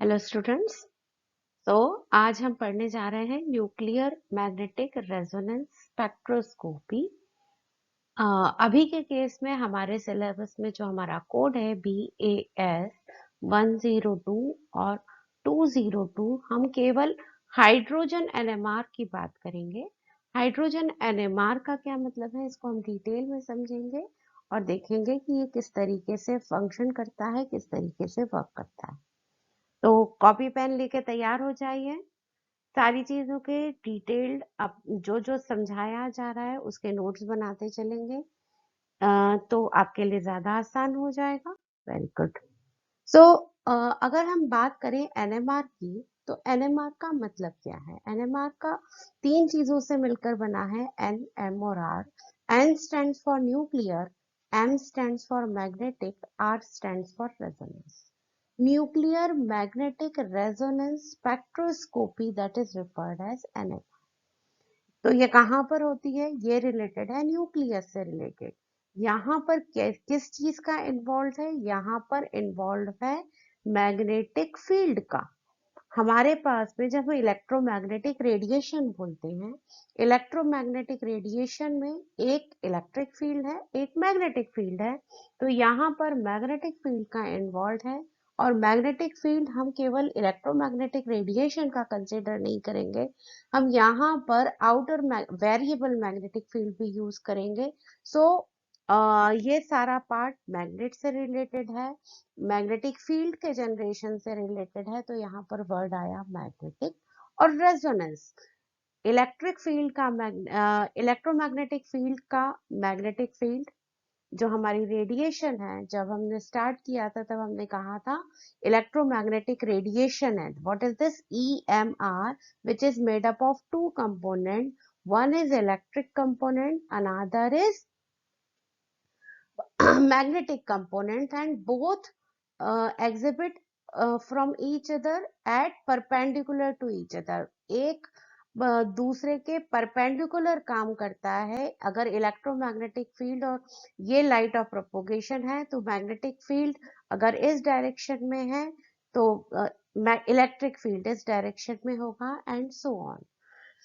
Hello students. तो आज हम पढ़ने जा रहे हैं न्यूक्लियर मैग्नेटिक रेजोनेंस स्पेक्ट्रोस्कोपी। अभी के केस में हमारे सिलेबस में जो हमारा कोड है BAS 102 और 202, हम केवल हाइड्रोजन NMR की बात करेंगे। हाइड्रोजन NMR का क्या मतलब है, इसको हम डिटेल में समझेंगे और देखेंगे कि ये किस तरीके से फंक्शन करता है, किस तरीके से वर्क करता है। तो कॉपी पेन लेके तैयार हो जाइए। सारी चीजों के डिटेल्ड अब जो जो समझाया जा रहा है उसके नोट्स बनाते चलेंगे, तो आपके लिए ज्यादा आसान हो जाएगा। Very good. सो अगर हम बात करें एनएमआर की, तो एनएमआर का मतलब क्या है? एनएमआर का तीन चीजों से मिलकर बना है एन, एम और R. N stands for nuclear, M stands for magnetic, R stands for resonance. Nuclear magnetic resonance spectroscopy that is referred as NMR. तो ये कहाँ पर होती है? ये रिलेटेड है न्यूक्लियस से रिलेटेड। यहाँ पर किस चीज का इन्वॉल्व है? यहाँ पर इन्वॉल्व है मैग्नेटिक फील्ड का। हमारे पास में जब हम इलेक्ट्रोमैग्नेटिक रेडिएशन बोलते हैं, इलेक्ट्रोमैग्नेटिक रेडिएशन में एक इलेक्ट्रिक फील्ड है, एक मैग्नेटिक फील्ड है। तो यहाँ पर मैग्नेटिक फील्ड का इन्वॉल्व है, और मैग्नेटिक फील्ड हम केवल इलेक्ट्रोमैग्नेटिक रेडिएशन का कंसिडर नहीं करेंगे, हम यहाँ पर आउटर वेरिएबल मैग्नेटिक फील्ड भी यूज करेंगे। सो ये सारा पार्ट मैग्नेट से रिलेटेड है, मैग्नेटिक फील्ड के जनरेशन से रिलेटेड है। तो यहाँ पर वर्ड आया मैग्नेटिक। और रेजोनेंस, इलेक्ट्रिक फील्ड का इलेक्ट्रोमैग्नेटिक फील्ड का मैग्नेटिक फील्ड, जो हमारी रेडिएशन है, जब हमने स्टार्ट किया था तब हमने कहा था इलेक्ट्रोमैग्नेटिक रेडिएशन है। What is this? EMR, which is made up of two component. One is electric component, another is magnetic component, and both exhibit from each other at perpendicular to each other. एक दूसरे के perpendicular काम करता है। अगर electromagnetic field और ये light of propagation है, तो मैग्नेटिक फील्ड अगर इस डायरेक्शन में है तो इलेक्ट्रिक फील्ड इस डायरेक्शन में होगा, एंड सो ऑन।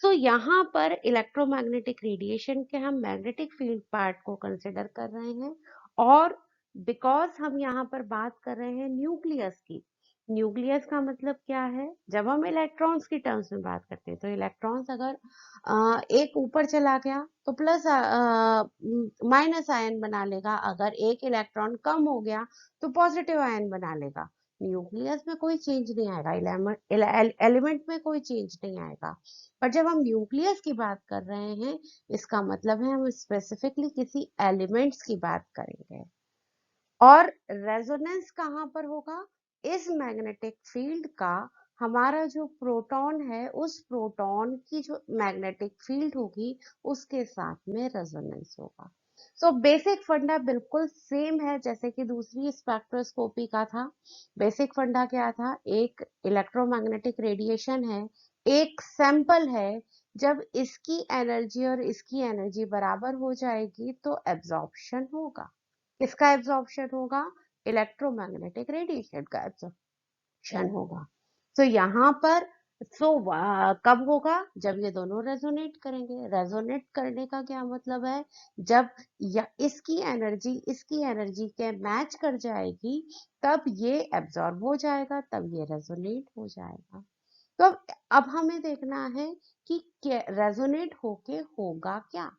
सो यहाँ पर इलेक्ट्रोमैग्नेटिक रेडिएशन के हम मैग्नेटिक फील्ड पार्ट को कंसिडर कर रहे हैं। और बिकॉज हम यहाँ पर बात कर रहे हैं न्यूक्लियस की, न्यूक्लियस का मतलब क्या है? जब हम इलेक्ट्रॉन्स की टर्म्स में बात करते हैं, तो इलेक्ट्रॉन्स अगर एक ऊपर चला गया तो प्लस माइनस आयन बना लेगा, अगर एक इलेक्ट्रॉन कम हो गया तो पॉजिटिव आयन बना लेगा। न्यूक्लियस में कोई चेंज नहीं आएगा, एलिमेंट में कोई चेंज नहीं आएगा। पर जब हम न्यूक्लियस की बात कर रहे हैं, इसका मतलब है हम स्पेसिफिकली किसी एलिमेंट्स की बात करेंगे। और रेजोनेंस कहाँ पर होगा? इस मैग्नेटिक फील्ड का हमारा जो प्रोटॉन है, उस प्रोटॉन की जो मैग्नेटिक फील्ड होगी उसके साथ में रेजोनेंस होगा। सो बेसिक फंडा बिल्कुल सेम है जैसे कि दूसरी स्पेक्ट्रोस्कोपी का था। बेसिक फंडा क्या था? एक इलेक्ट्रोमैग्नेटिक रेडिएशन है, एक सैंपल है, जब इसकी एनर्जी और इसकी एनर्जी बराबर हो जाएगी तो एब्जॉर्प्शन होगा। किसका एब्जॉर्प्शन होगा? इलेक्ट्रोमैग्नेटिक रेडिएशन का एब्जॉर्प्शन होगा। तो यहाँ पर कब होगा? जब ये दोनों रेजोनेट करेंगे। रेजोनेट करने का क्या मतलब है? जब इसकी एनर्जी के मैच कर जाएगी, तब ये एब्जॉर्ब हो जाएगा, तब ये रेजोनेट हो जाएगा। तो अब हमें देखना है कि रेजोनेट होके होगा क्या।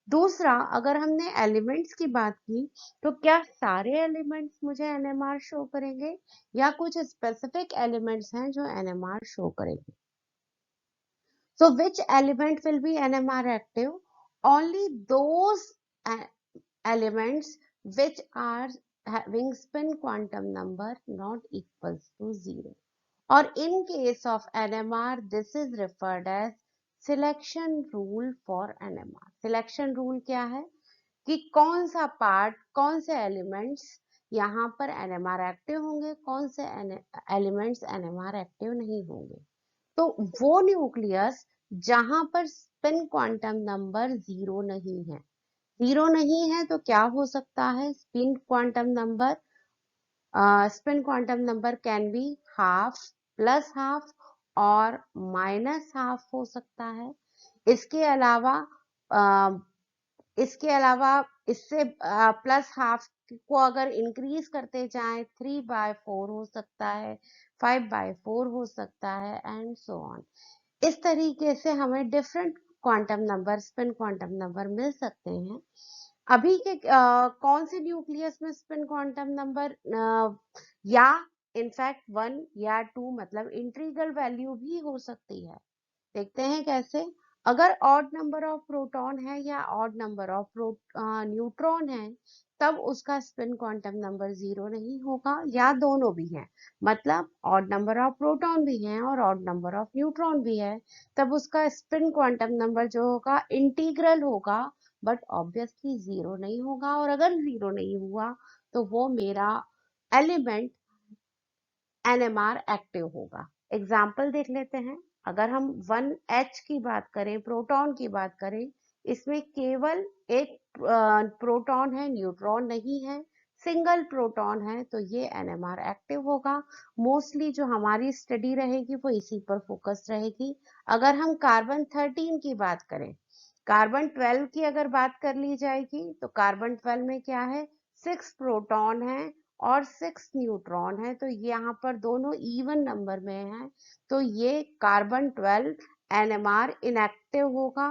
दूसरा, अगर हमने एलिमेंट्स की बात की, तो क्या सारे एलिमेंट्स मुझे एनएमआर शो करेंगे, या कुछ स्पेसिफिक एलिमेंट्स हैं जो एनएमआर शो करेंगे? So which element will be NMR active? Only those elements which are having spin quantum number not equals to 0. Or in case of NMR, this is referred as selection rule for NMR. Selection rule क्या है? कि कौन सा part, कौन से elements यहाँ पर NMR active होंगे, कौन से एलिमेंट्स एनएमआर एक्टिव नहीं होंगे। तो वो न्यूक्लियस जहां पर स्पिन क्वांटम नंबर 0 नहीं है, 0 नहीं है तो क्या हो सकता है? Spin quantum number can be half, plus half और माइनस हाफ हो सकता है। इसके अलावा अ, इसके अलावा इससे प्लस हाफ को अगर इंक्रीज करते जाएं 3/4 हो सकता है, 5/4 हो सकता है एंड सो ऑन। इस तरीके से हमें different quantum number, spin quantum number मिल सकते हैं। अभी के कौन से न्यूक्लियस में स्पिन क्वांटम नंबर या इनफैक्ट 1 या 2 मतलब इंटीग्रल वैल्यू भी हो सकती है। देखते हैं कैसे। अगर ऑड नंबर ऑफ प्रोटॉन है या ऑड नंबर ऑफ न्यूट्रॉन है, तब उसका स्पिन क्वांटम नंबर 0 नहीं होगा, या दोनों भी हैं, मतलब ऑड नंबर ऑफ प्रोटॉन भी है और ऑड नंबर ऑफ न्यूट्रॉन भी है, तब उसका स्पिन क्वांटम नंबर जो होगा इंटीग्रल होगा, बट ऑब्वियसली 0 नहीं होगा। और अगर 0 नहीं हुआ तो वो मेरा एलिमेंट एनएमआर एक्टिव होगा। एग्जाम्पल देख लेते हैं। अगर हम 1H की बात करें, प्रोटॉन की बात करें, इसमें केवल एक प्रोटॉन है, न्यूट्रॉन नहीं है, सिंगल प्रोटॉन है, तो ये एनएमआर एक्टिव होगा। मोस्टली जो हमारी स्टडी रहेगी वो इसी पर फोकस रहेगी। अगर हम कार्बन 13 की बात करें, कार्बन 12 की अगर बात कर ली जाएगी, तो कार्बन 12 में क्या है, 6 प्रोटॉन है और 6 न्यूट्रॉन है, तो यहाँ पर दोनों इवन नंबर में है, तो ये कार्बन 12 एनएमआर इनएक्टिव होगा।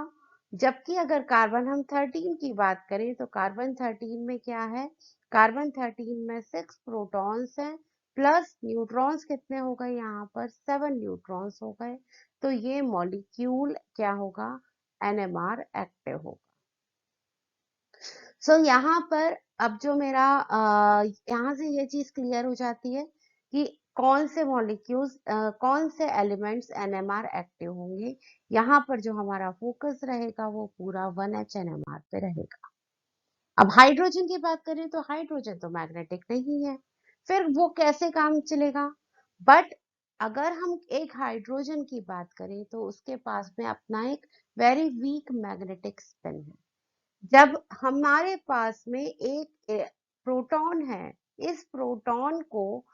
जबकि अगर कार्बन हम 13 की बात करें, तो कार्बन 13 में क्या है, कार्बन 13 में 6 प्रोटॉन्स हैं प्लस न्यूट्रॉन्स कितने हो गए, यहाँ पर 7 न्यूट्रॉन्स हो गए, तो ये मॉलिक्यूल क्या होगा, एनएमआर एक्टिव होगा। सो यहाँ पर अब जो मेरा यहाँ से ये चीज क्लियर हो जाती है कि कौन से मॉलिक्यूल्स, कौन से एलिमेंट्स एनएमआर एक्टिव होंगे। यहाँ पर जो हमारा फोकस रहेगा वो पूरा 1H एनएमआर पे रहेगा। अब हाइड्रोजन की बात करें तो हाइड्रोजन तो मैग्नेटिक नहीं है, फिर वो कैसे काम चलेगा। बट अगर हम एक हाइड्रोजन की बात करें तो उसके पास में अपना एक वेरी वीक मैग्नेटिक स्पिन है। जब हमारे पास में एक प्रोटॉन है, इस प्रोटॉन को,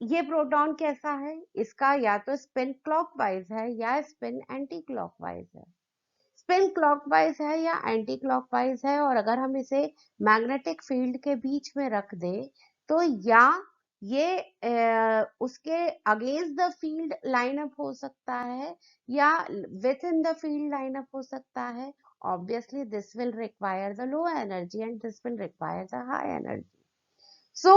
ये प्रोटॉन कैसा है, इसका या तो स्पिन क्लॉकवाइज है या स्पिन एंटी क्लॉकवाइज है। स्पिन क्लॉकवाइज है या एंटी क्लॉकवाइज है, और अगर हम इसे मैग्नेटिक फील्ड के बीच में रख दे, तो या ये उसके against the field line up हो सकता है या within the field line up हो सकता है। Obviously this will require the low energy and this will require the high energy. So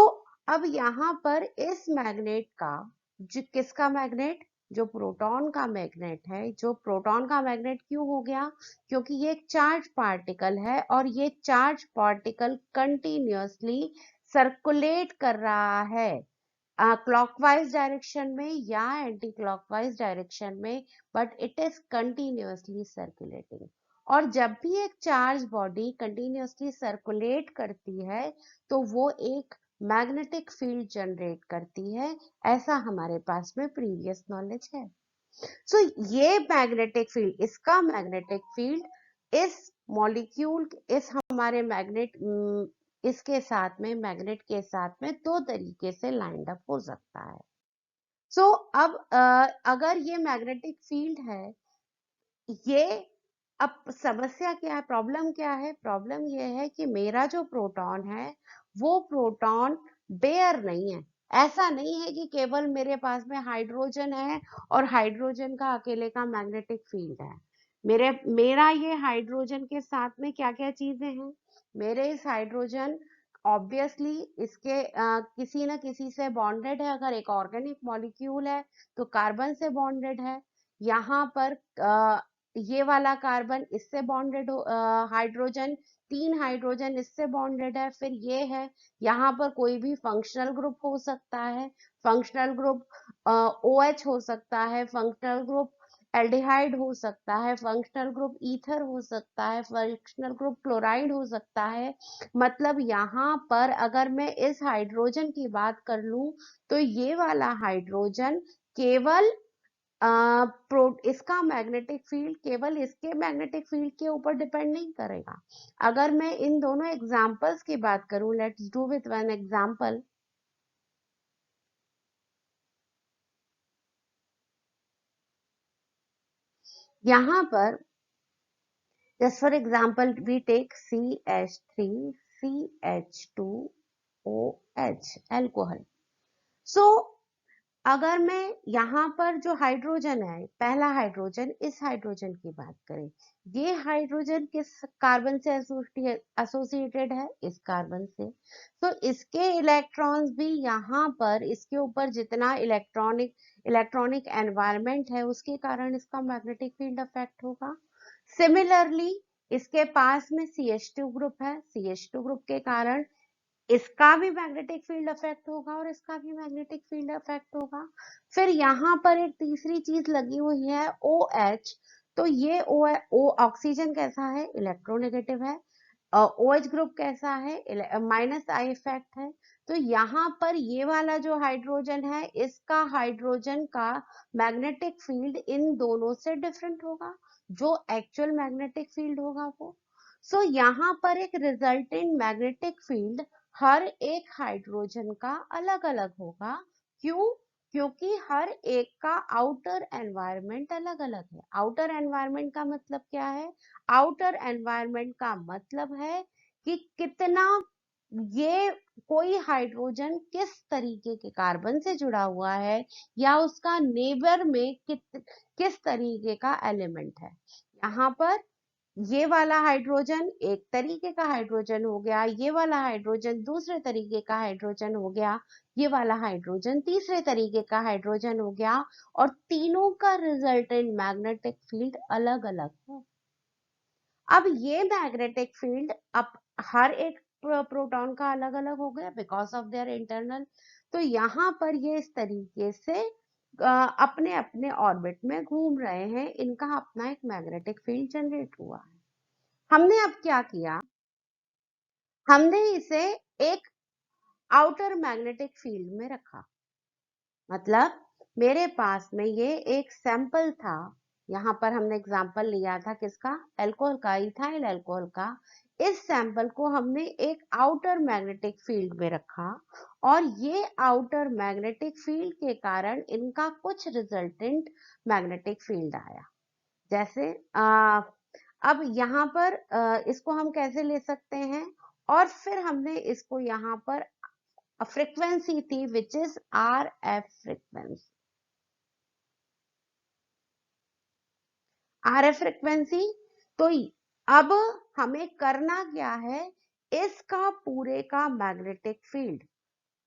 अब यहाँ पर इस मैग्नेट का, जो किसका मैग्नेट, जो प्रोटॉन का मैग्नेट है, जो प्रोटॉन का मैग्नेट क्यों हो गया, क्योंकि ये एक चार्ज पार्टिकल है और ये चार्ज पार्टिकल कंटिन्यूअसली सर्कुलेट कर रहा है क्लॉकवाइज डायरेक्शन में या एंटी क्लॉकवाइज डायरेक्शन में, but it is continuously circulating. और जब भी एक चार्ज बॉडी कंटिन्यूअसली सर्कुलेट करती है तो वो एक मैग्नेटिक फील्ड जनरेट करती है, ऐसा हमारे पास में प्रीवियस नॉलेज है। सो ये मैग्नेटिक फील्ड, इसका मैग्नेटिक फील्ड इस मॉलिक्यूल, इस हमारे मैग्नेट, इसके साथ में, मैग्नेट के साथ में दो तरीके से लाइंड अप हो सकता है। सो अब अगर ये मैग्नेटिक फील्ड है, ये, अब समस्या क्या है, प्रॉब्लम क्या है, प्रॉब्लम ये है कि मेरा जो प्रोटॉन है वो प्रोटॉन बेयर नहीं है। ऐसा नहीं है कि केवल मेरे पास में हाइड्रोजन है और हाइड्रोजन का अकेले का मैग्नेटिक फील्ड है। मेरा ये हाइड्रोजन के साथ में क्या क्या चीजें हैं, मेरे इस हाइड्रोजन ऑब्वियसली इसके किसी न किसी से बॉन्डेड है। अगर एक ऑर्गेनिक मॉलिक्यूल है तो कार्बन से बॉन्डेड है। यहाँ पर ये वाला कार्बन इससे बॉन्डेड हो, हाइड्रोजन, 3 हाइड्रोजन इससे बॉन्डेड है, फिर ये है, यहाँ पर कोई भी फंक्शनल ग्रुप हो सकता है, फंक्शनल ग्रुप OH हो सकता है, फंक्शनल ग्रुप एल्डिहाइड हो सकता है, फंक्शनल ग्रुप ईथर हो सकता है, फंक्शनल ग्रुप क्लोराइड हो सकता है। मतलब यहाँ पर अगर मैं इस हाइड्रोजन की बात कर लूं तो ये वाला हाइड्रोजन केवल इसका मैग्नेटिक फील्ड केवल इसके मैग्नेटिक फील्ड के ऊपर डिपेंड नहीं करेगा। अगर मैं इन दोनों एग्जांपल्स की बात करूं, let's do with one example. यहाँ पर just for example we take CH3 CH2OH alcohol. So अगर मैं यहाँ पर जो हाइड्रोजन है, पहला हाइड्रोजन, इस हाइड्रोजन की बात करें, ये हाइड्रोजन किस कार्बन से एसोसिएटेड है? इस कार्बन से। तो इसके इलेक्ट्रॉन्स भी यहाँ पर, इसके ऊपर जितना इलेक्ट्रॉनिक एनवायरनमेंट है उसके कारण इसका मैग्नेटिक फील्ड अफेक्ट होगा। सिमिलरली इसके पास में CH2 ग्रुप है, CH2 ग्रुप के कारण इसका भी मैग्नेटिक फील्ड अफेक्ट होगा और इसका भी मैग्नेटिक फील्ड अफेक्ट होगा। फिर यहाँ पर एक तीसरी चीज लगी हुई है OH। तो ये O ऑक्सीजन कैसा है? इलेक्ट्रोनेगेटिव है। OH ग्रुप कैसा है? माइनस आई इफेक्ट है। तो यहाँ पर ये वाला जो हाइड्रोजन है, इसका हाइड्रोजन का मैग्नेटिक फील्ड इन दोनों से डिफरेंट होगा, जो एक्चुअल मैग्नेटिक फील्ड होगा वो। सो यहाँ पर एक रिजल्टेंट मैग्नेटिक फील्ड हर एक हाइड्रोजन का अलग अलग होगा। क्यों? क्योंकि हर एक का आउटर एनवायरनमेंट अलग अलग है। आउटर एनवायरनमेंट का मतलब क्या है? आउटर एनवायरनमेंट का मतलब है कि कितना ये कोई हाइड्रोजन किस तरीके के कार्बन से जुड़ा हुआ है, या उसका नेबर में किस तरीके का एलिमेंट है। यहाँ पर ये वाला हाइड्रोजन एक तरीके का हाइड्रोजन हो गया, ये वाला हाइड्रोजन दूसरे तरीके का हाइड्रोजन हो गया, ये वाला हाइड्रोजन तीसरे तरीके का हाइड्रोजन हो गया, और तीनों का रिजल्टेंट मैग्नेटिक फील्ड अलग अलग है। अब ये मैग्नेटिक फील्ड अब हर एक प्रोटॉन का अलग अलग हो गया बिकॉज ऑफ देयर इंटरनल। तो यहाँ पर ये इस तरीके से अपने अपने ऑर्बिट में घूम रहे हैं, इनका अपना एक मैग्नेटिक फील्ड जनरेट हुआ है। हमने अब क्या किया? हमने इसे एक आउटर मैग्नेटिक फील्ड में रखा। मतलब मेरे पास में ये एक सैंपल था, यहाँ पर हमने एग्जांपल लिया था किसका? अल्कोहल का, इथाइल अल्कोहल का। इस सैंपल को हमने एक आउटर मैग्नेटिक फील्ड में रखा, और ये आउटर मैग्नेटिक फील्ड के कारण इनका कुछ रिजल्टेंट मैग्नेटिक फील्ड आया। जैसे अब यहाँ पर इसको हम कैसे ले सकते हैं? और फिर हमने इसको यहाँ पर फ्रीक्वेंसी थी which is RF frequency. RF frequency. तो अब हमें करना क्या है? इसका पूरे का मैग्नेटिक फील्ड,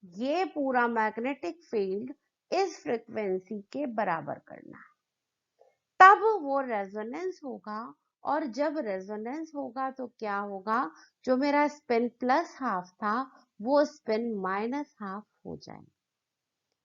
ये पूरा मैग्नेटिक फील्ड इस फ्रीक्वेंसी के बराबर करना है, तब वो रेजोनेंस होगा। और जब रेजोनेंस होगा तो क्या होगा? जो मेरा स्पिन प्लस हाफ था वो स्पिन माइनस हाफ हो जाएगा।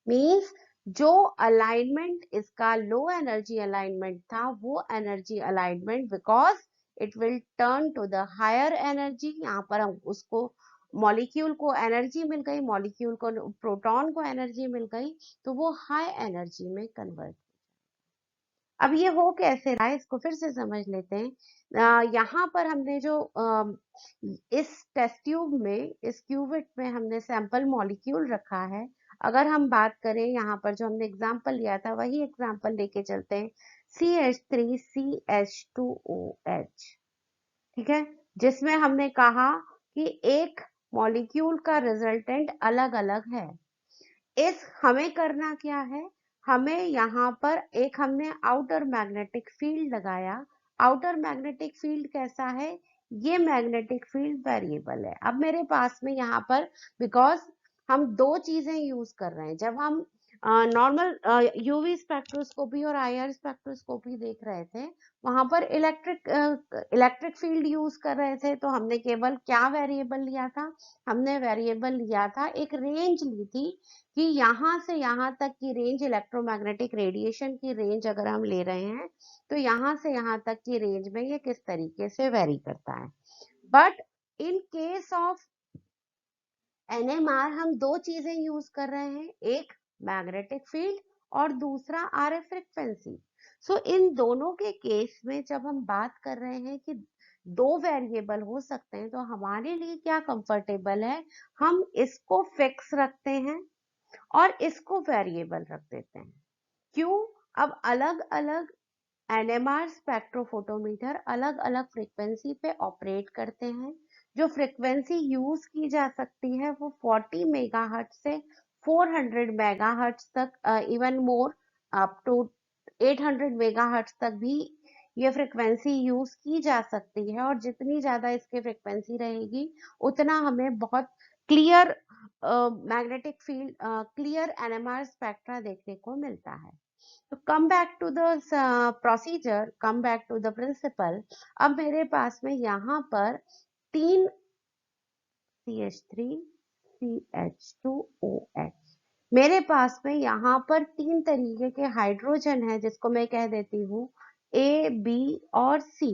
मीन्स जो अलाइनमेंट इसका लो एनर्जी अलाइनमेंट था, वो energy alignment because it will turn to the higher energy. यहाँ पर हम उसको मॉलिक्यूल को एनर्जी मिल गई, मॉलिक्यूल को प्रोटॉन को एनर्जी मिल गई, तो वो हाई एनर्जी में कन्वर्ट। अब ये हो कैसे रहा है, इसको फिर से समझ लेते हैं। यहाँ पर हमने जो इस टेस्ट ट्यूब में, इस क्यूबिट में हमने सैंपल मॉलिक्यूल रखा है। अगर हम बात करें यहाँ पर जो हमने एग्जांपल लिया था, वही एग्जांपल लेके चलते हैं, CH3 CH2OH, ठीक है, जिसमें हमने कहा कि एक मॉलिक्यूल का रिजल्टेंट अलग अलग है। हमें करना क्या है? हमें यहाँ पर एक हमने आउटर मैग्नेटिक फील्ड लगाया। आउटर मैग्नेटिक फील्ड कैसा है? ये मैग्नेटिक फील्ड वेरिएबल है। अब मेरे पास में यहाँ पर, बिकॉज हम दो चीजें यूज कर रहे हैं, जब हम नॉर्मल यूवी स्पेक्ट्रोस्कोपी और IR स्पेक्ट्रोस्कोपी देख रहे थे, वहां पर इलेक्ट्रिक फील्ड यूज कर रहे थे, तो हमने केवल क्या वेरिएबल लिया था? हमने वेरिएबल लिया था, एक रेंज ली थी कि यहाँ से यहाँ तक की रेंज, इलेक्ट्रोमैग्नेटिक रेडिएशन की रेंज अगर हम ले रहे हैं, तो यहाँ से यहाँ तक की रेंज में ये किस तरीके से वेरी करता है। But in case of NMR हम दो चीजें यूज कर रहे हैं, एक मैग्नेटिक फील्ड और दूसरा RF फ्रिक्वेंसी। सो इन दोनों के केस में जब हम बात कर रहे हैं कि दो वेरिएबल हो सकते हैं, तो हमारे लिए क्या कंफर्टेबल है? हम इसको फिक्स रखते हैं और इसको वेरिएबल रख देते हैं। क्यों? अब अलग अलग एनएमआर स्पेक्ट्रोफोटोमीटर अलग अलग फ्रीक्वेंसी पे ऑपरेट करते हैं। जो फ्रीक्वेंसी यूज की जा सकती है वो 40 मेगाहर्ट्ज से 400 मेगाहर्ट्ज तक, even more up to 800 megahertz तक भी ये फ्रीक्वेंसी यूज की जा सकती है। और जितनी ज्यादा इसकी फ्रीक्वेंसी रहेगी उतना हमें बहुत clear magnetic field, clear NMR spectra देखने को मिलता है। तो come back to the procedure, come back to the principle. अब मेरे पास में यहाँ पर तीन CH3 CH2OH, मेरे पास में यहाँ पर तीन तरीके के हाइड्रोजन है जिसको मैं कह देती हूँ A, B और C।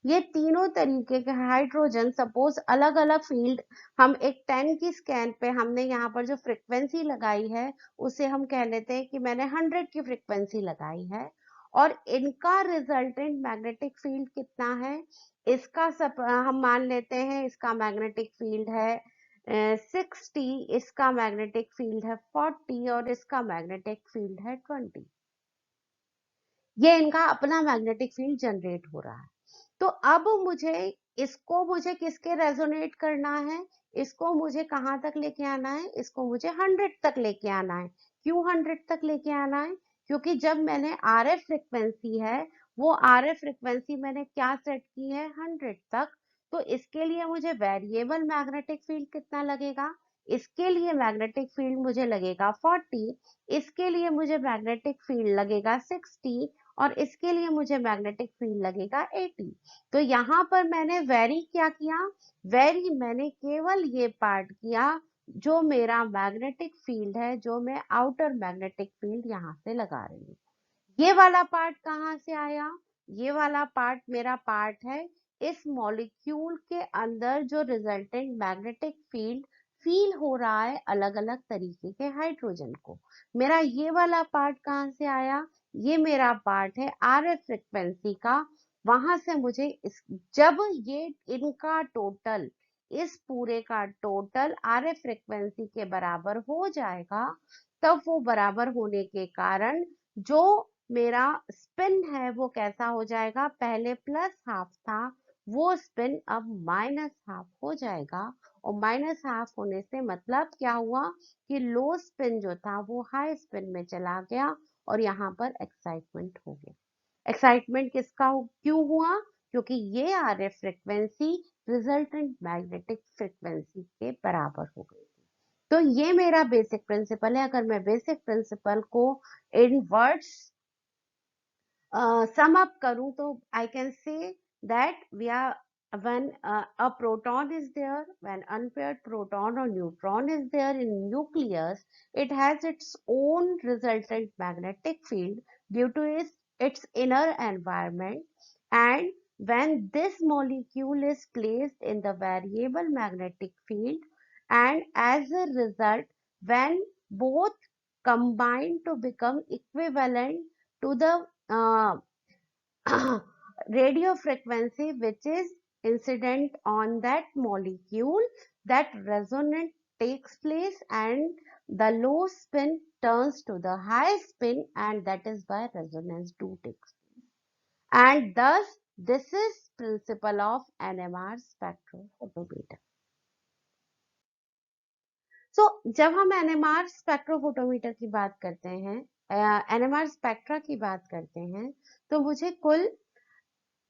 ये तीनों तरीके के हाइड्रोजन सपोज अलग अलग फील्ड, हम एक 10 की स्कैन पे हमने यहाँ पर जो फ्रीक्वेंसी लगाई है उसे हम कह लेते हैं कि मैंने 100 की फ्रीक्वेंसी लगाई है। और इनका रिजल्टेंट मैग्नेटिक फील्ड कितना है, इसका सब हम मान लेते हैं इसका मैग्नेटिक फील्ड है 60, इसका मैग्नेटिक फील्ड है 40 और इसका मैग्नेटिक फील्ड है 20। ये इनका अपना मैग्नेटिक फील्ड जनरेट हो रहा है। तो अब मुझे किसके रेजोनेट करना है, इसको मुझे कहां तक लेके आना है, इसको मुझे 100 तक लेके आना है। क्यों 100 तक लेके आना है, क्योंकि जब मैंने RF फ्रिक्वेंसी है वो RF फ्रिक्वेंसी मैंने क्या सेट की है 100 तक। तो इसके लिए मुझे वेरिएबल मैग्नेटिक फील्ड कितना लगेगा, इसके लिए मैग्नेटिक फील्ड मुझे लगेगा 40, इसके लिए मुझे मैग्नेटिक फील्ड लगेगा 60 और इसके लिए मुझे मैग्नेटिक फील्ड लगेगा 80। तो यहाँ पर मैंने वेरी क्या किया, वेरी मैंने केवल ये पार्ट किया जो मेरा मैग्नेटिक फील्ड है, जो मैं आउटर मैग्नेटिक फील्ड यहाँ से लगा रही हूँ। ये वाला पार्ट कहाँ से आया, ये वाला पार्ट मेरा पार्ट है इस मॉलिक्यूल के अंदर जो रिजल्टेंट मैग्नेटिक फील्ड फील हो रहा है अलग अलग तरीके के हाइड्रोजन को। मेरा ये वाला पार्ट कहाँ से आया, ये मेरा पार्ट है RF फ्रिक्वेंसी का। वहां से मुझे जब ये इनका टोटल, इस पूरे का टोटल RF फ्रिक्वेंसी के बराबर हो जाएगा, तब वो बराबर होने के कारण जो मेरा स्पिन है वो कैसा हो जाएगा, पहले प्लस हाफ था वो स्पिन अब माइनस हाफ हो जाएगा। और माइनस हाफ होने से मतलब क्या हुआ कि लो स्पिन जो था वो हाई स्पिन में चला गया और यहाँ पर एक्साइटमेंट हो गया। एक्साइटमेंट क्यों हुआ, क्योंकि ये RF frequency resultant magnetic frequency के बराबर हो गई। तो ये मेरा बेसिक प्रिंसिपल है। अगर मैं बेसिक प्रिंसिपल को इन वर्ड्स sum up करूं तो I can say that we are when a proton is there, when unpaired proton or neutron is there in nucleus, it has its own resultant magnetic field due to its inner environment. And when this molecule is placed in the variable magnetic field, and as a result, when both combine to become equivalent to the radio frequency which is incident on that molecule, that resonance takes place and the low spin turns to the high spin, and that is why resonance do takes place. And thus this is principle of NMR spectrophotometer. जब हम NMR spectrophotometer की बात करते हैं, NMR spectra की बात करते हैं, तो मुझे कुल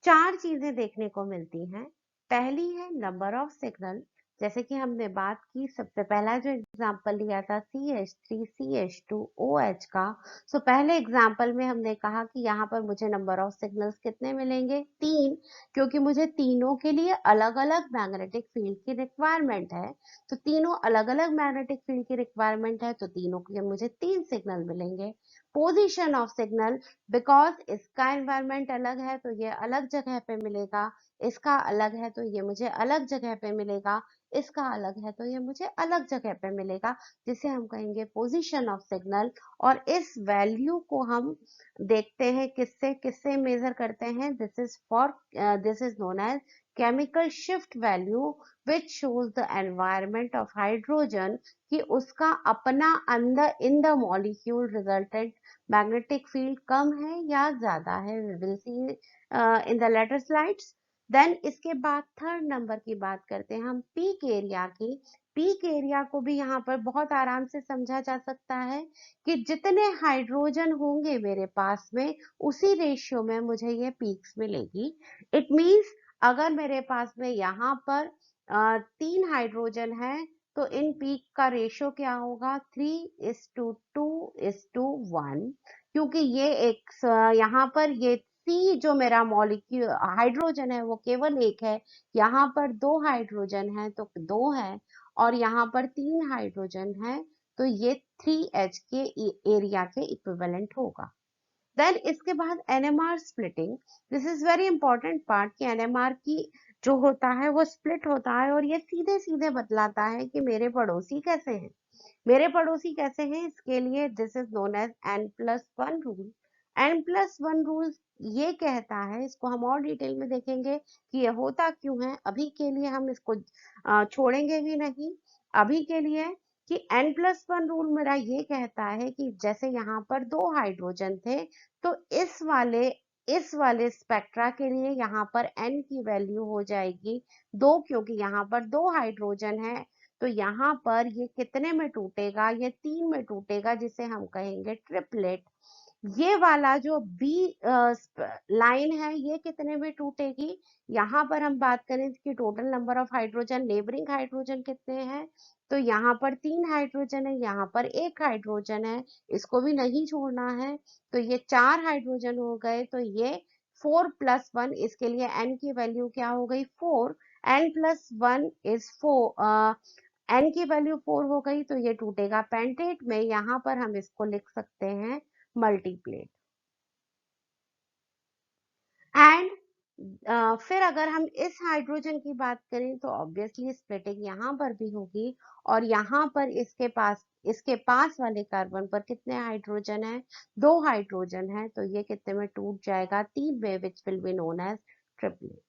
4 चीजें देखने को मिलती हैं। पहली है नंबर ऑफ सिग्नल, जैसे कि हमने बात की सबसे पहला जो एग्जांपल लिया था CH3 CH2OH का। सो पहले एग्जांपल में हमने कहा कि यहाँ पर मुझे नंबर ऑफ सिग्नल्स कितने मिलेंगे, 3, क्योंकि मुझे तीनों के लिए अलग अलग मैग्नेटिक फील्ड की रिक्वायरमेंट है। तो तीनों अलग अलग मैग्नेटिक फील्ड की रिक्वायरमेंट है तो तीनों के मुझे 3 सिग्नल मिलेंगे। पोजीशन ऑफ सिग्नल, बिकॉज इसका एनवायरमेंट अलग है तो ये अलग जगह पे मिलेगा, इसका अलग है तो ये मुझे अलग जगह पे मिलेगा, इसका अलग है तो ये मुझे अलग जगह पे मिलेगा, जिसे हम कहेंगे पोजीशन ऑफ सिग्नल। और इस वैल्यू को हम देखते हैं किससे किससे मेजर करते हैं, this is known as chemical shift value which shows the environment of hydrogen, कि उसका अपना अंदर in the molecule resultant magnetic field कम है या ज्यादा है. We will see in the later slides. Then इसके बाद थर्ड नंबर की बात करते हैं हम पीक एरिया की. पीक एरिया को भी यहाँ पर बहुत आराम से समझा जा सकता है कि जितने हाइड्रोजन होंगे मेरे पास में उसी रेशियो में मुझे ये पीक्स मिलेगी. इट मीन्स अगर मेरे पास में यहाँ पर 3 हाइड्रोजन है तो इन पीक का रेशियो क्या होगा 3:2:1, क्योंकि ये एक यहाँ पर ये सी जो मेरा मॉलिक्यूल हाइड्रोजन है वो केवल एक है, यहाँ पर 2 हाइड्रोजन है तो 2 है, और यहाँ पर 3 हाइड्रोजन है तो ये 3H के एरिया के इक्विवेलेंट होगा. देन इसके बाद NMR splitting. This is very important part कि एनएमआर की जो होता है वो स्प्लिट होता है और ये सीधे सीधे बतलाता है कि मेरे पड़ोसी कैसे हैं. मेरे पड़ोसी कैसे हैं इसके लिए this is known as N+1 rule. N+1 rule ये कहता है, इसको हम और डिटेल में देखेंगे कि ये होता क्यों है. अभी के लिए हम इसको छोड़ेंगे भी नहीं. अभी के लिए कि N+1 रूल मेरा ये कहता है कि जैसे यहाँ पर 2 हाइड्रोजन थे तो इस वाले स्पेक्ट्रा के लिए यहाँ पर N की वैल्यू हो जाएगी 2, क्योंकि यहाँ पर 2 हाइड्रोजन है तो यहाँ पर ये कितने में टूटेगा, ये 3 में टूटेगा, जिसे हम कहेंगे ट्रिपलेट. ये वाला जो बी लाइन है ये कितने में टूटेगी, यहाँ पर हम बात करें कि total number of hydrogen neighbouring hydrogen कितने हैं, तो यहाँ पर 3 हाइड्रोजन है, यहाँ पर 1 हाइड्रोजन है, इसको भी नहीं छोड़ना है, तो ये 4 हाइड्रोजन हो गए. तो ये 4+1, इसके लिए n की वैल्यू क्या हो गई 4. N+1 इज 4, n की वैल्यू 4 हो गई तो ये टूटेगा पेंटेट में. यहाँ पर हम इसको लिख सकते हैं मल्टीप्लेट. एंड फिर अगर हम इस हाइड्रोजन की बात करें तो ऑब्वियसली स्प्लिटिंग यहाँ पर भी होगी, और यहाँ पर इसके पास वाले कार्बन पर कितने हाइड्रोजन है 2 हाइड्रोजन है, तो ये कितने में टूट जाएगा 3 में, which will be known as triplet.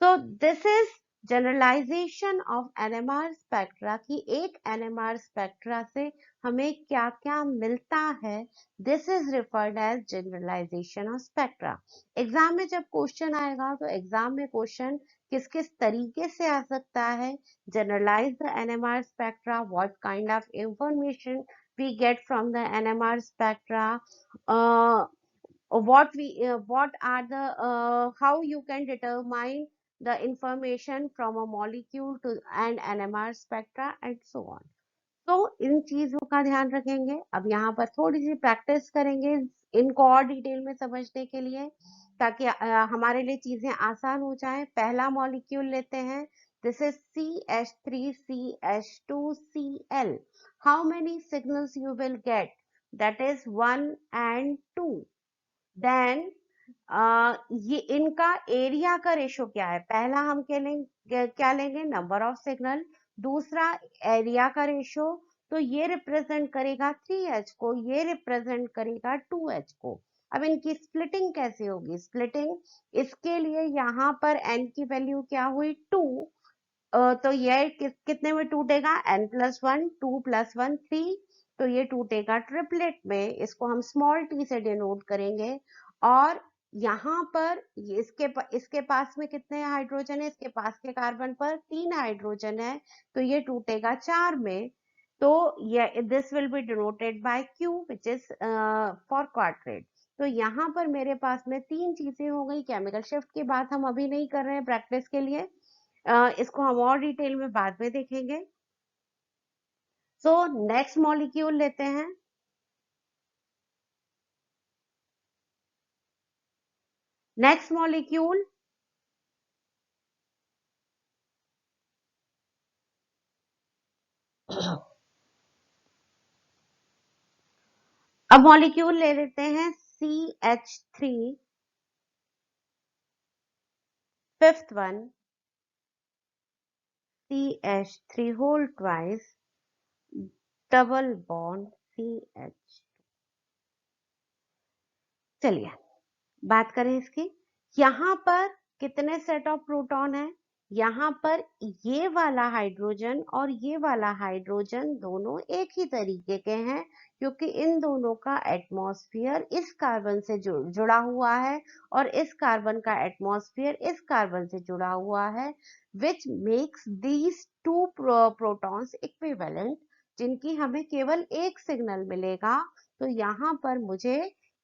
तो this is generalization of NMR spectra की एक एनएमआर स्पेक्ट्रा से हमें क्या क्या मिलता है. This is referred as generalization of spectra. Exam में जब क्वेश्चन आएगा तो एग्जाम में क्वेश्चन किस किस तरीके से आ सकता है. Generalize the NMR spectra, what kind of information we get from the NMR spectra, what are the how you can determine the information from a molecule to and NMR spectra and so on. तो इन चीजों का ध्यान रखेंगे. अब यहाँ पर थोड़ी सी practice करेंगे इनको और डिटेल में समझने के लिए, ताकि हमारे लिए चीजें आसान हो जाए. पहला मॉलिक्यूल लेते हैं. This is CH3CH2Cl. How many signals you will get, that is 1 and 2. Then ये इनका एरिया का रेशो क्या है. पहला हम क्या लेंगे नंबर ऑफ सिग्नल, दूसरा एरिया का रेशो, तो ये रिप्रेजेंट करेगा 3H को, ये रिप्रेजेंट करेगा 2H को. अब इनकी स्प्लिटिंग कैसे होगी. स्प्लिटिंग इसके लिए यहाँ पर n की वैल्यू क्या हुई 2, तो ये कितने में टूटेगा N+1, 2+1 3, तो ये टूटेगा ट्रिपलेट में. इसको हम स्मॉल t से डिनोट करेंगे. और यहाँ पर इसके पास में कितने हाइड्रोजन है, इसके पास के कार्बन पर 3 हाइड्रोजन है तो ये टूटेगा 4 में. तो ये this will be denoted by Q which is for quartet. तो यहाँ पर मेरे पास में 3 चीजें हो गई. केमिकल शिफ्ट की बात हम अभी नहीं कर रहे हैं प्रैक्टिस के लिए, इसको हम और डिटेल में बाद में देखेंगे. सो नेक्स्ट मॉलिक्यूल लेते हैं. नेक्स्ट मॉलिक्यूल अब मॉलिक्यूल ले लेते हैं CH3, fifth one CH3 whole twice double bond CH. चलिए बात करें इसकी. यहाँ पर कितने सेट ऑफ प्रोटॉन है? यहाँ पर ये वाला हाइड्रोजन और ये वाला हाइड्रोजन दोनों एक ही तरीके के हैं, क्योंकि इन दोनों का एटमॉस्फेयर इस कार्बन से जुड़ा हुआ है और इस कार्बन का एटमॉस्फेयर इस कार्बन से जुड़ा हुआ है, which makes these two protons equivalent, जिनकी हमें केवल एक सिग्नल मिलेगा। तो यहाँ पर मुझे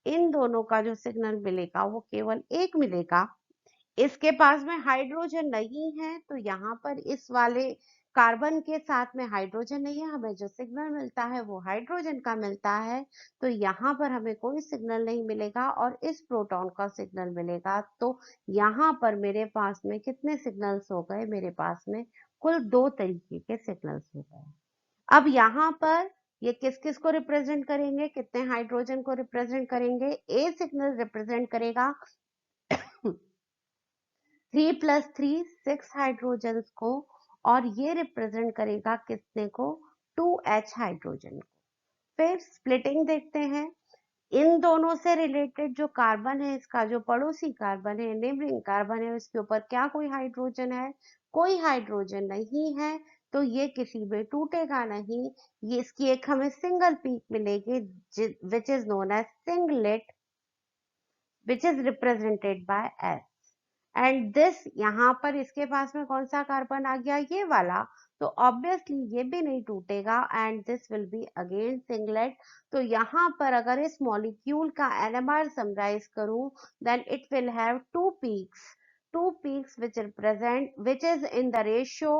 इन दोनों का जो सिग्नल मिलेगा वो केवल एक मिलेगा। इसके पास में हाइड्रोजन नहीं है, तो यहाँ पर इस वाले कार्बन के साथ में हाइड्रोजन नहीं है, हमें जो सिग्नल मिलता है वो हाइड्रोजन का मिलता है। तो यहाँ पर हमें कोई सिग्नल नहीं मिलेगा और इस प्रोटॉन का सिग्नल मिलेगा। तो यहाँ पर मेरे पास में कितने सिग्नल्स हो गए? मेरे पास में कुल 2 तरीके के सिग्नल्स हो गए। अब यहाँ पर ये किस किस को रिप्रेजेंट करेंगे? कितने हाइड्रोजन को रिप्रेजेंट करेंगे? ए सिग्नल रिप्रेजेंट करेगा 3 + 3 6 हाइड्रोजन को, और ये रिप्रेजेंट करेगा कितने को? 2H हाइड्रोजन को। फिर स्प्लिटिंग देखते हैं। इन दोनों से रिलेटेड जो कार्बन है, इसका जो पड़ोसी कार्बन है, नेबरिंग कार्बन है, उसके ऊपर क्या कोई हाइड्रोजन है? कोई हाइड्रोजन नहीं है, तो ये किसी में टूटेगा नहीं। ये इसकी एक हमें सिंगल पीक मिलेगी, which is known as singlet, which is represented by S. And this, यहाँ पर इसके पास में कौन सा कार्बन आ गया? ये वाला। तो ऑब्वियसली ये भी नहीं टूटेगा and this will be again singlet. तो यहाँ पर अगर इस मॉलिक्यूल का एनएमआर समराइज करूं, then it will have two peaks which is in the ratio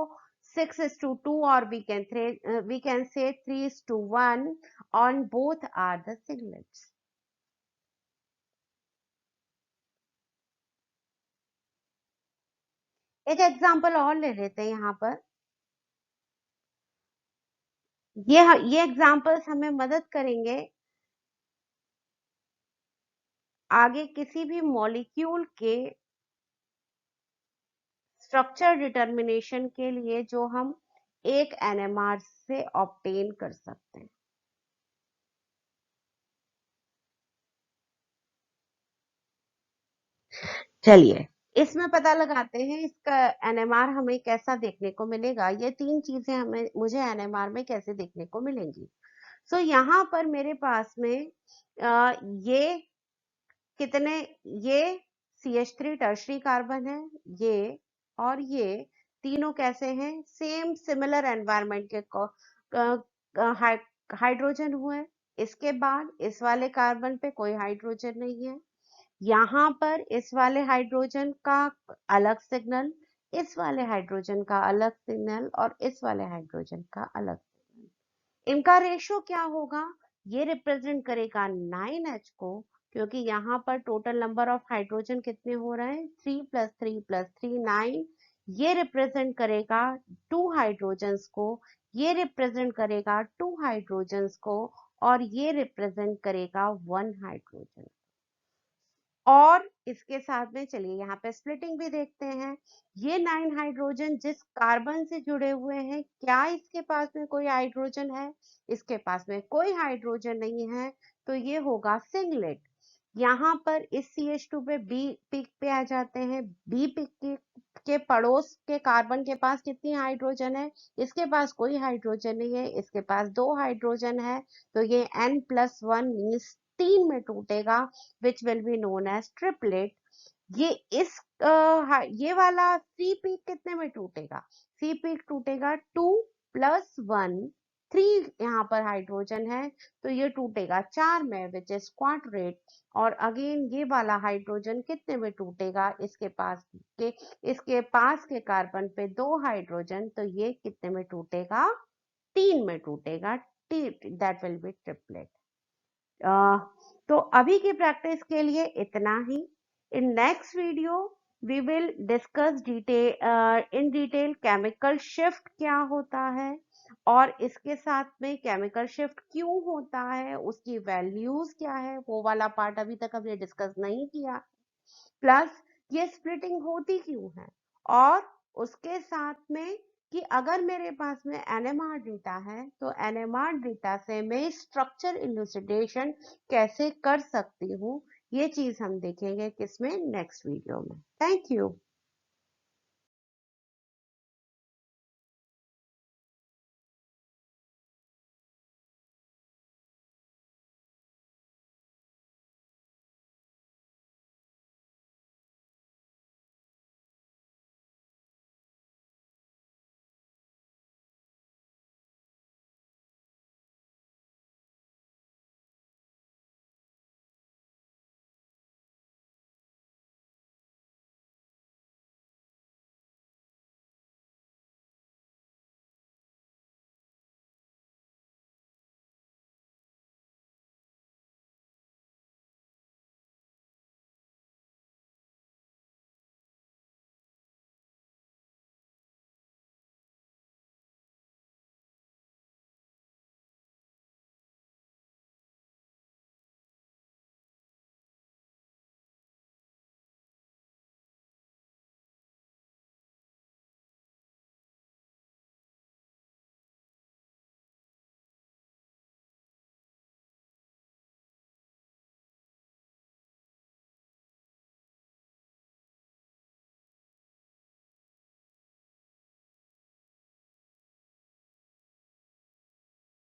6:2, or we can say 3:1, on both are the singlets. एक एग्जांपल और ले लेते हैं यहाँ पर। ये एग्जांपल्स हमें मदद करेंगे आगे किसी भी मॉलिक्यूल के स्ट्रक्चर डिटर्मिनेशन के लिए, जो हम एक एनएमआर से ऑब्टेन कर सकते हैं। चलिए इसमें पता लगाते हैं इसका एनएमआर हमें कैसा देखने को मिलेगा। ये 3 चीजें मुझे एनएमआर में कैसे देखने को मिलेंगी। सो यहाँ पर मेरे पास में ये कितने, ये CH3 टर्शरी कार्बन है, ये और ये तीनों कैसे हैं? सेम सिमिलर एनवायरनमेंट के हाइड्रोजन हुए। इसके बाद इस वाले कार्बन पे कोई हाइड्रोजन नहीं है। यहाँ पर इस वाले हाइड्रोजन का अलग सिग्नल, इस वाले हाइड्रोजन का अलग सिग्नल और इस वाले हाइड्रोजन का अलग सिग्नल। इनका रेशो क्या होगा? ये रिप्रेजेंट करेगा 9H को, क्योंकि यहाँ पर टोटल नंबर ऑफ हाइड्रोजन कितने हो रहे हैं? 3 + 3 + 3 9। ये रिप्रेजेंट करेगा 2 हाइड्रोजन्स को, ये रिप्रेजेंट करेगा 2 हाइड्रोजन्स को, और ये रिप्रेजेंट करेगा 1 हाइड्रोजन। और इसके साथ में चलिए यहाँ पे स्प्लिटिंग भी देखते हैं। ये 9 हाइड्रोजन जिस कार्बन से जुड़े हुए हैं, क्या इसके पास में कोई हाइड्रोजन है? इसके पास में कोई हाइड्रोजन नहीं है, तो ये होगा सिंगलेट। यहाँ पर इस CH2 पे बी पिक पे आ जाते हैं। बी पिक के पड़ोस के कार्बन के पास कितनी हाइड्रोजन है? इसके पास कोई हाइड्रोजन नहीं है, इसके पास 2 हाइड्रोजन है, तो ये N+1 मीन्स 3 में टूटेगा, which will be known as triplet। ये ये वाला सी पीक कितने में टूटेगा? सी पीक टूटेगा 2 + 1, 3 यहाँ पर हाइड्रोजन है, तो ये टूटेगा 4 में, विच इज क्वाड्रेट। और अगेन ये वाला हाइड्रोजन कितने में टूटेगा? इसके पास के कार्बन पे 2 हाइड्रोजन, तो ये कितने में टूटेगा? 3 में टूटेगा। That will be triplet. तो अभी की प्रैक्टिस के लिए इतना ही। In next video we will discuss in detail chemical shift क्या होता है, और इसके साथ में केमिकल शिफ्ट क्यों होता है, उसकी वैल्यूज क्या है, वो वाला पार्ट अभी तक हमने डिस्कस नहीं किया। प्लस ये स्प्लिटिंग होती क्यों है, और उसके साथ में कि अगर मेरे पास में एनएमआर डेटा है, तो एनएमआर डेटा से मैं स्ट्रक्चर इलुसिडेशन कैसे कर सकती हूँ, ये चीज हम देखेंगे किसमें, नेक्स्ट वीडियो में। Thank you.